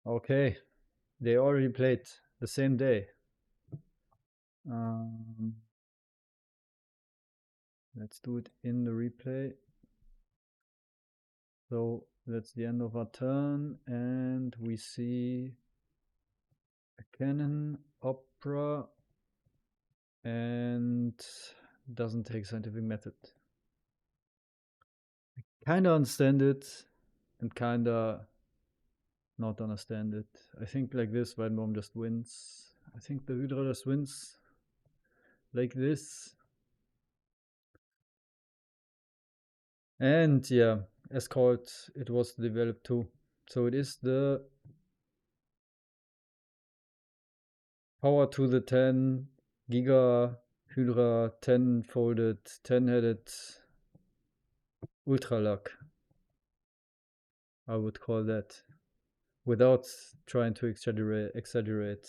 Okay, they already played the same day. Um, let's do it in the replay. So that's the end of our turn, and we see a cannon, opera, and doesn't take scientific method. Kinda understand it, and kinda not understand it. I think like this, Weidenbaum just wins. I think the Hydra just wins like this. And yeah, as called, it was developed too. So it is the power to the 10 Giga Hydra 10 folded 10 headed ultra luck. I would call that, without trying to exaggerate.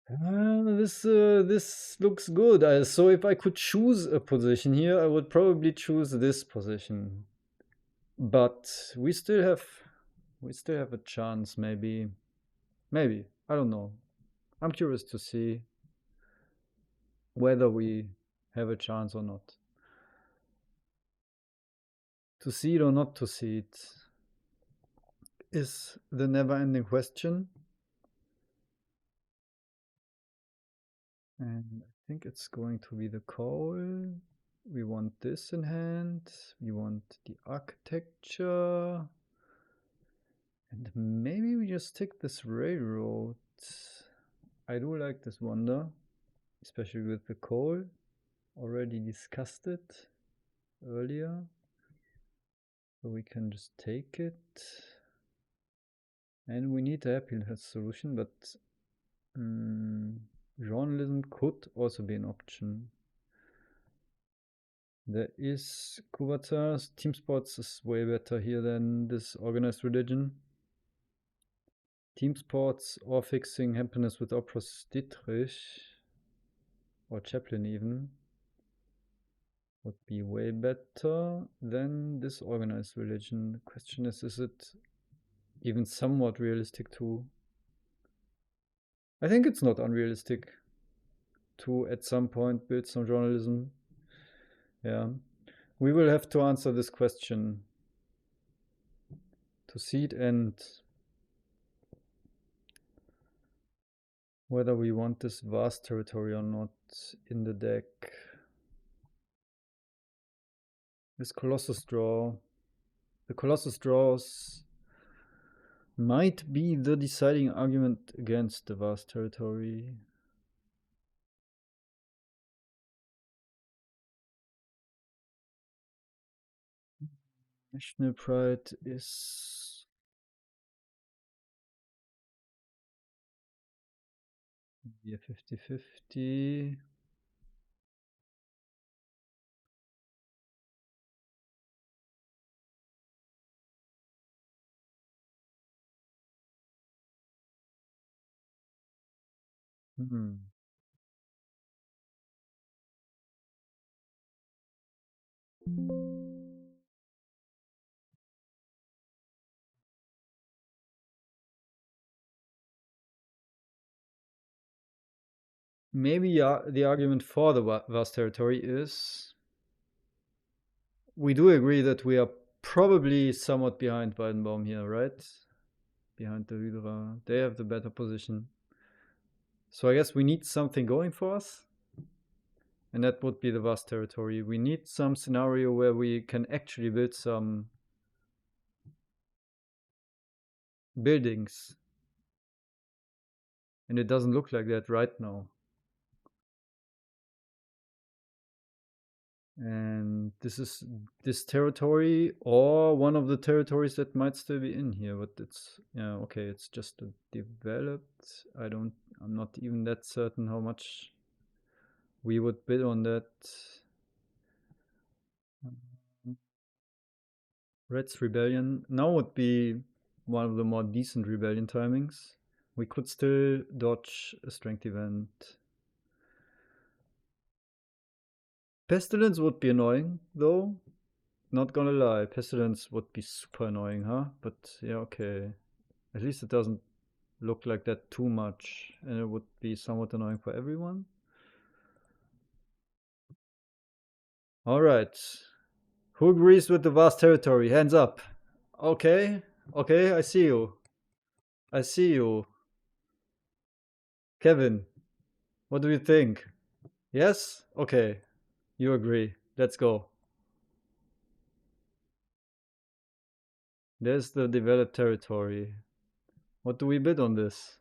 This looks good. So if I could choose a position here, I would probably choose this position. But we still have a chance. Maybe I don't know. I'm curious to see whether we have a chance or not. To see it or not to see it is the never-ending question. And I think it's going to be the call. We want this in hand. We want the architecture. And maybe we just take this railroad. I do like this wonder, especially with the coal. Already discussed it earlier. So we can just take it. And we need a happiness solution, but journalism could also be an option. There is Kuvatas. Team sports is way better here than this organized religion. Team sports or fixing happiness with Opus Dietrich or Chaplin even would be way better than this organized religion. The question is it even somewhat realistic to? I think it's not unrealistic to at some point build some journalism. Yeah. We will have to answer this question to seed and whether we want this vast territory or not in the deck. This Colossus draw. The Colossus draws might be the deciding argument against the vast territory. National pride is maybe a 50-50. Maybe the argument for the vast territory is we do agree that we are probably somewhat behind Weidenbaum here, right? Behind the Hydra. They have the better position. So I guess we need something going for us. And that would be the vast territory. We need some scenario where we can actually build some buildings. And it doesn't look like that right now. And this territory or one of the territories that might still be in here, but it's okay, it's just developed. I'm not even that certain how much we would bid on that. Red's rebellion now would be one of the more decent rebellion timings. We could still dodge a strength event. Pestilence would be annoying though. Not gonna lie, Pestilence would be super annoying, huh? But yeah, okay. At least it doesn't look like that too much, and it would be somewhat annoying for everyone. Alright. Who agrees with the vast territory? Hands up. Okay. Okay, I see you. I see you. Kevin, what do you think? Yes? Okay. You agree. Let's go. There's the developed territory. What do we bid on this?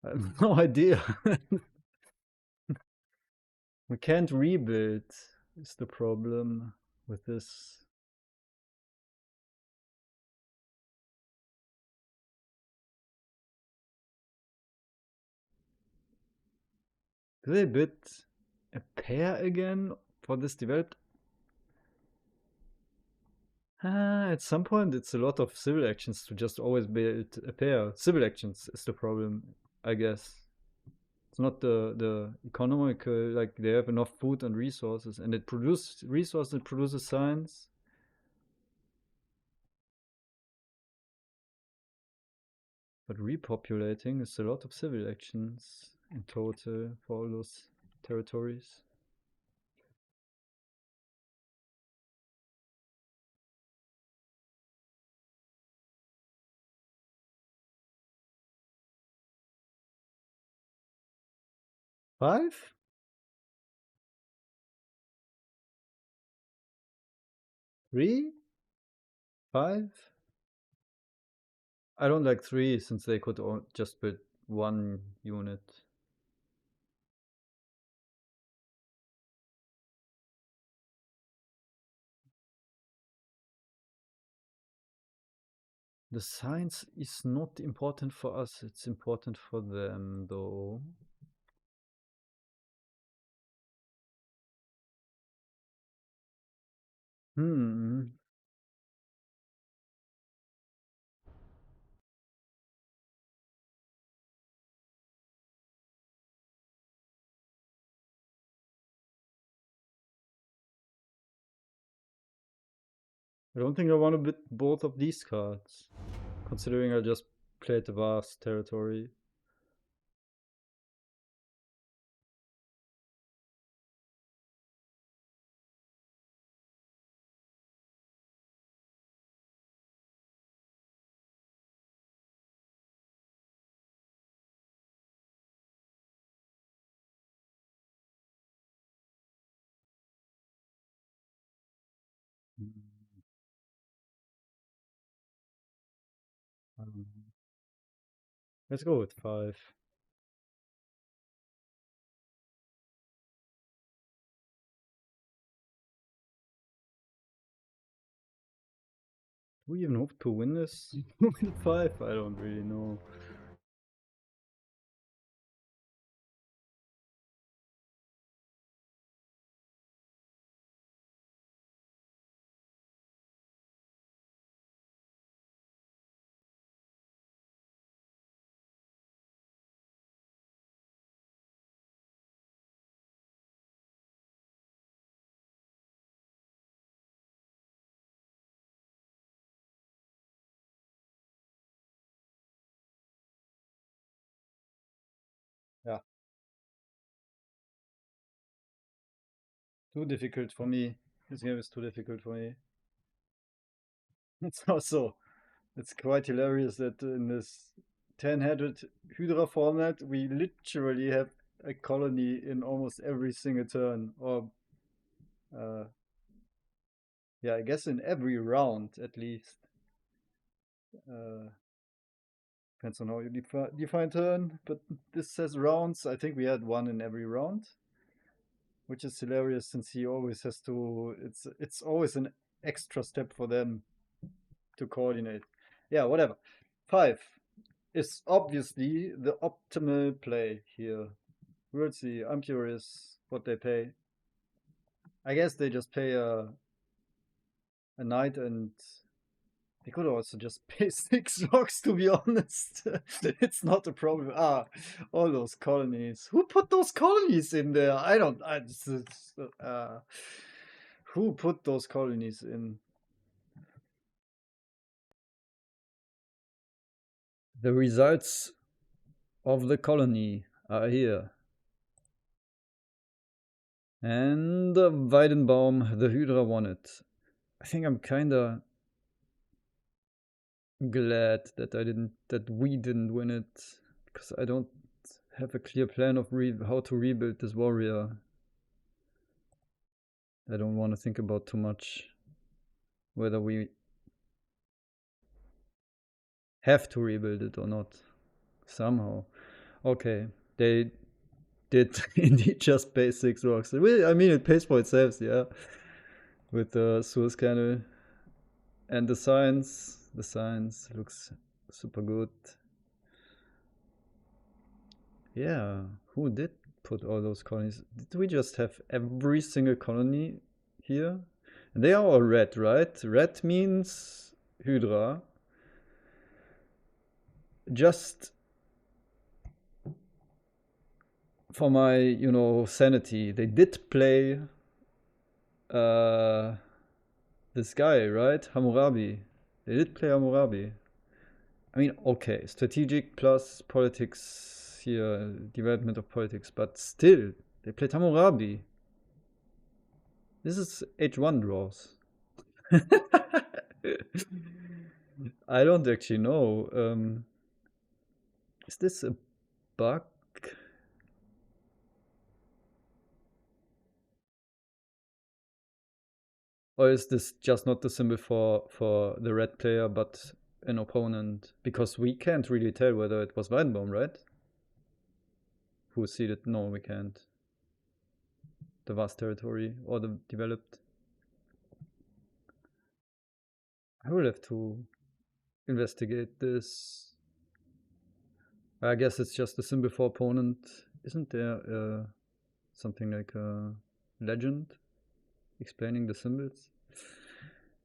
I have no idea. We can't rebuild, is the problem with this. Do they bid a pair again for this developed? At some point, it's a lot of civil actions to just always build a pair. Civil actions is the problem, I guess. It's not the economical, like they have enough food and resources, and it produces resources, it produces science. But repopulating is a lot of civil actions in total for all those territories. Five? Three? Five? I don't like three since they could just build one unit. The science is not important for us, it's important for them though. Hmm. I don't think I want to bid both of these cards, considering I just played the vast territory. Hmm, I don't know. Let's go with five. Do we even hope to win this with five? I don't really know. Yeah, too difficult for me. This game is too difficult for me. It's also, it's quite hilarious that in this 10-headed Hydra format, we literally have a colony in almost every single turn. Or, uh, yeah, I guess in every round at least. Uh, Depends on how you define turn, but this says rounds. I think we had one in every round, which is hilarious since he always has to. It's always an extra step for them to coordinate. Yeah, whatever. Five is obviously the optimal play here. We'll see. I'm curious what they pay. I guess they just pay a knight, and they could also just pay 6 rocks, to be honest. It's not a problem. All those colonies. Who put those colonies in there? I don't. Who put those colonies in? The results of the colony are here. And Weidenbaum, the Hydra won it. I think I'm kinda glad that we didn't win it, because I don't have a clear plan of how to rebuild this warrior. I don't want to think about too much whether we have to rebuild it or not somehow. Okay, they did indeed just pay 6 rocks. I mean, it pays for itself, yeah. With the Suez Canal and the science. The science looks super good. Yeah, who did put all those colonies? Did we just have every single colony here? And they are all red, right? Red means Hydra. Just for my, sanity, they did play this guy, right? Hammurabi. They did play Hammurabi. I mean, okay, strategic plus politics here, development of politics, but still, they played Hammurabi. This is H1 draws. I don't actually know. Is this a bug? Or is this just not the symbol for the red player, but an opponent? Because we can't really tell whether it was Weidenbaum, right? Who seeded? No, we can't. The vast territory or the developed. I will have to investigate this. I guess it's just a symbol for opponent. Isn't there something like a legend explaining the symbols?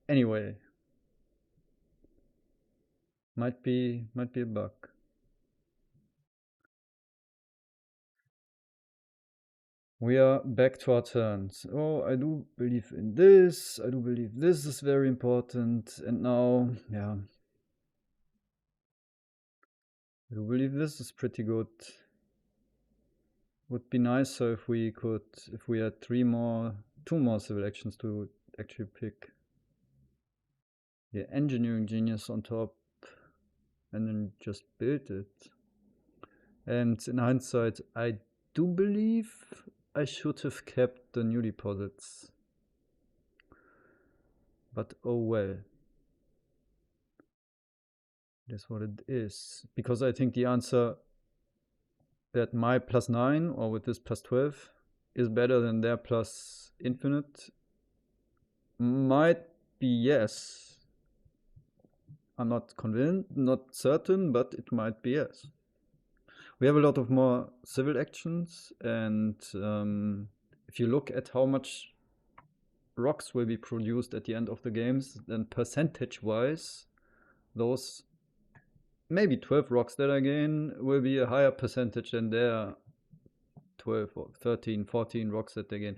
Anyway, might be a bug. We are back to our turns. Oh, I do believe in this. I do believe this is very important. And now, yeah. I do believe this is pretty good. Would be nicer if we had 2 more civil actions to actually pick. Yeah, engineering genius on top. And then just build it. And in hindsight, I do believe I should have kept the new deposits. But oh well. That's what it is. Because I think the answer that my +9 or with this +12 is better than their plus infinite might be yes. I'm not convinced, not certain, but it might be yes. We have a lot of more civil actions, and if you look at how much rocks will be produced at the end of the games, then percentage-wise, those maybe 12 rocks that I gain will be a higher percentage than their 12 or 13, 14 rocks that they gain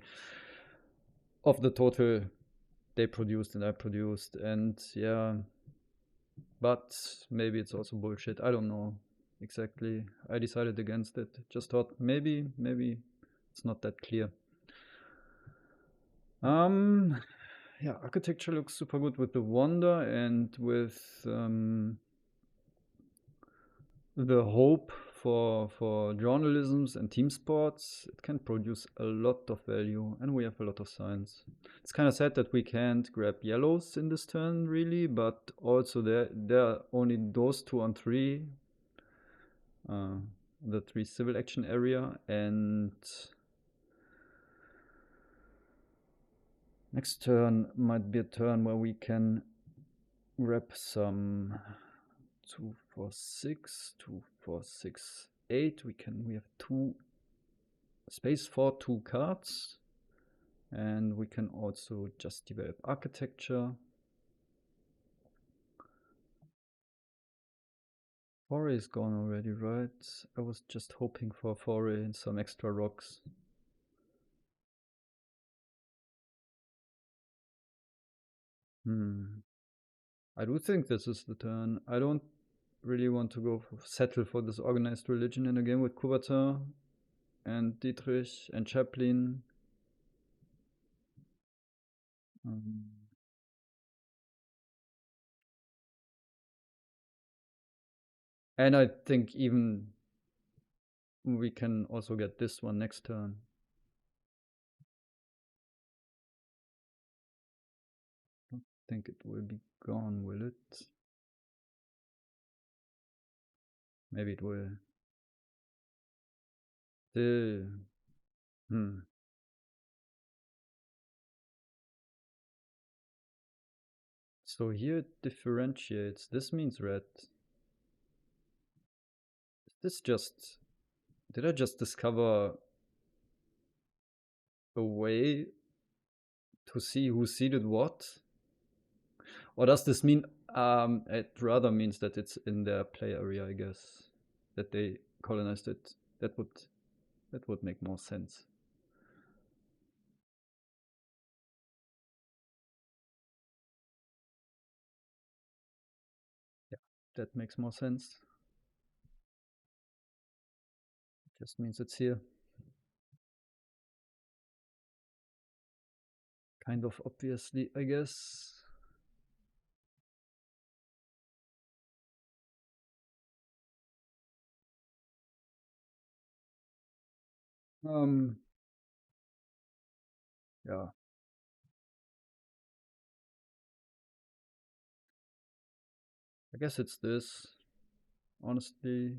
of the total they produced and I produced. And yeah, but maybe it's also bullshit. I don't know exactly. I decided against it. Just thought maybe it's not that clear. Yeah, architecture looks super good with the wonder and with the hope for journalisms and team sports. It can produce a lot of value, and we have a lot of science. It's kind of sad that we can't grab yellows in this turn, really, but also there are only those 2 on 3, the 3 civil action area, and next turn might be a turn where we can grab some 2, 4, 6, 2, 4, 6, 8. We have 2 space for 2 cards, and we can also just develop architecture. Foray is gone already, right? I was just hoping for foray and some extra rocks. I do think this is the turn. I don't really want to settle for this organized religion in a game with Kuvatar and Dietrich and Chaplin. Um, and I think even we can also get this one next turn. I don't think it will be gone, will it? Maybe it will. Still. Hmm. So here it differentiates. This means red. Is this just. Did I just discover a way to see who seeded what? Or does this mean it rather means that it's in their play area, I guess. That they colonized it. That would make more sense. Yeah, that makes more sense. Just means it's here. Kind of obviously, I guess. Um, yeah. I guess it's this. Honestly.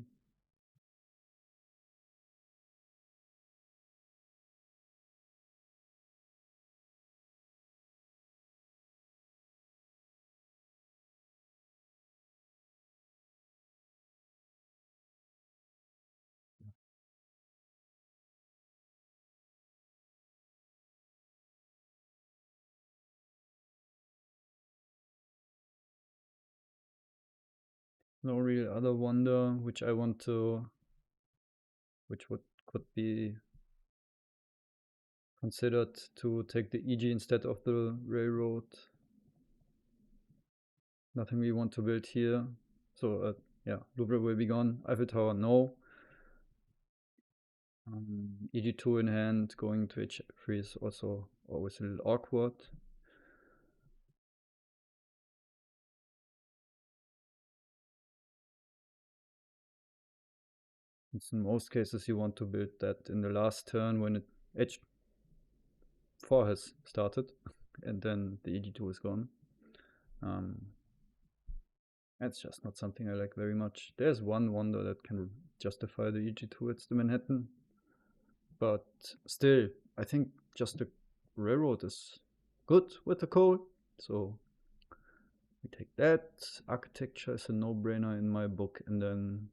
No real other wonder which I want to which would could be considered to take the EG instead of the railroad. Nothing we want to build here. So yeah, Louvre will be gone. Eiffel Tower, no. EG2 in hand, going to H3 is also always a little awkward. It's in most cases you want to build that in the last turn when H4 has started, and then the EG2 is gone. That's just not something I like very much. There's one wonder that can justify the EG2, it's the Manhattan. But still, I think just the railroad is good with the coal. So we take that. Architecture is a no-brainer in my book, and then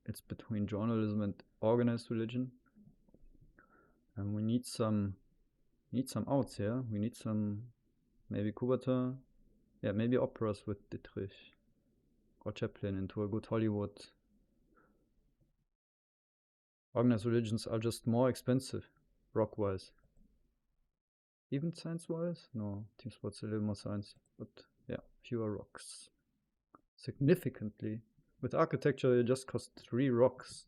it's between journalism and organized religion. And we need some outs here. We need some maybe Kubata. Yeah, maybe operas with Dietrich or Chaplin into a good Hollywood. Organized religions are just more expensive, rock wise. Even science wise? No, team sports a little more science. But yeah, fewer rocks. Significantly. With architecture, it just costs 3 rocks.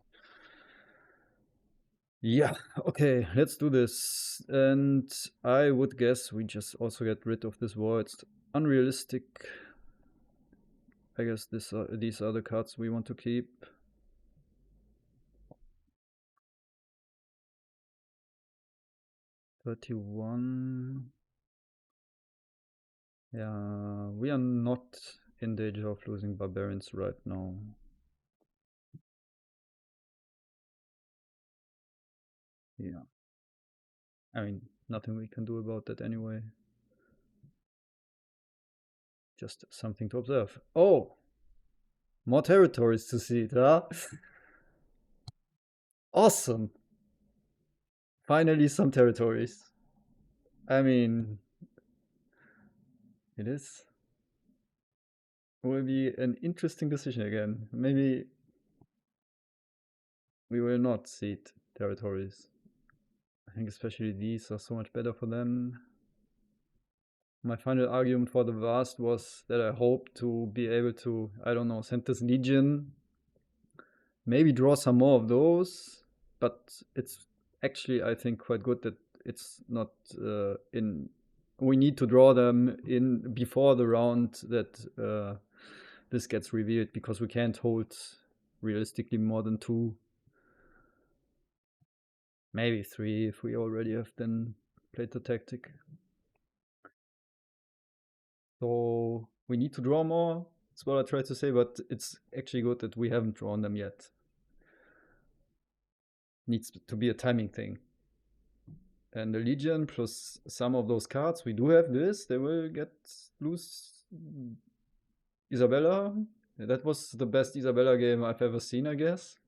Yeah, okay, let's do this. And I would guess we just also get rid of this war. It's unrealistic. I guess these are the cards we want to keep. $31. Yeah, we are not in danger of losing barbarians right now. Yeah. I mean, nothing we can do about that anyway. Just something to observe. Oh! More territories to see, huh? Awesome! Finally, some territories. I mean, it is. Will be an interesting decision again. Maybe we will not cede territories. I think especially these are so much better for them. My final argument for the vast was that I hope to be able to, I don't know, send this legion, maybe draw some more of those, but it's actually, I think, quite good that it's not in. We need to draw them in before the round that this gets revealed, because we can't hold realistically more than 2, maybe 3 if we already have then played the tactic. So we need to draw more. That's what I tried to say, but it's actually good that we haven't drawn them yet. Needs to be a timing thing. And the Legion plus some of those cards, we do have this. They will lose Isabella. That was the best Isabella game I've ever seen, I guess.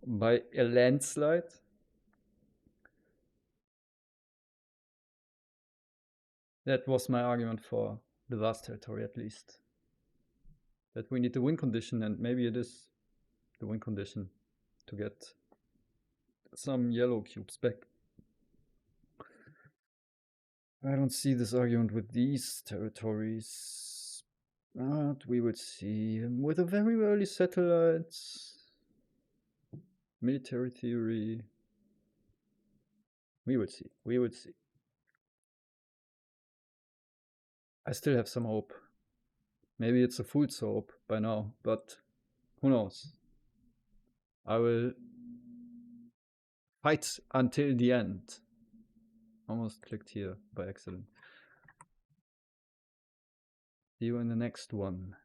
By a landslide. That was my argument for the vast territory, at least. That we need the win condition, and maybe it is the win condition to get some yellow cubes back. I don't see this argument with these territories, but we would see. With a very early satellites, military theory, we would see. We would see. I still have some hope. Maybe it's a fool's hope by now, but who knows? I will fight until the end. Almost clicked here by accident. See you in the next one.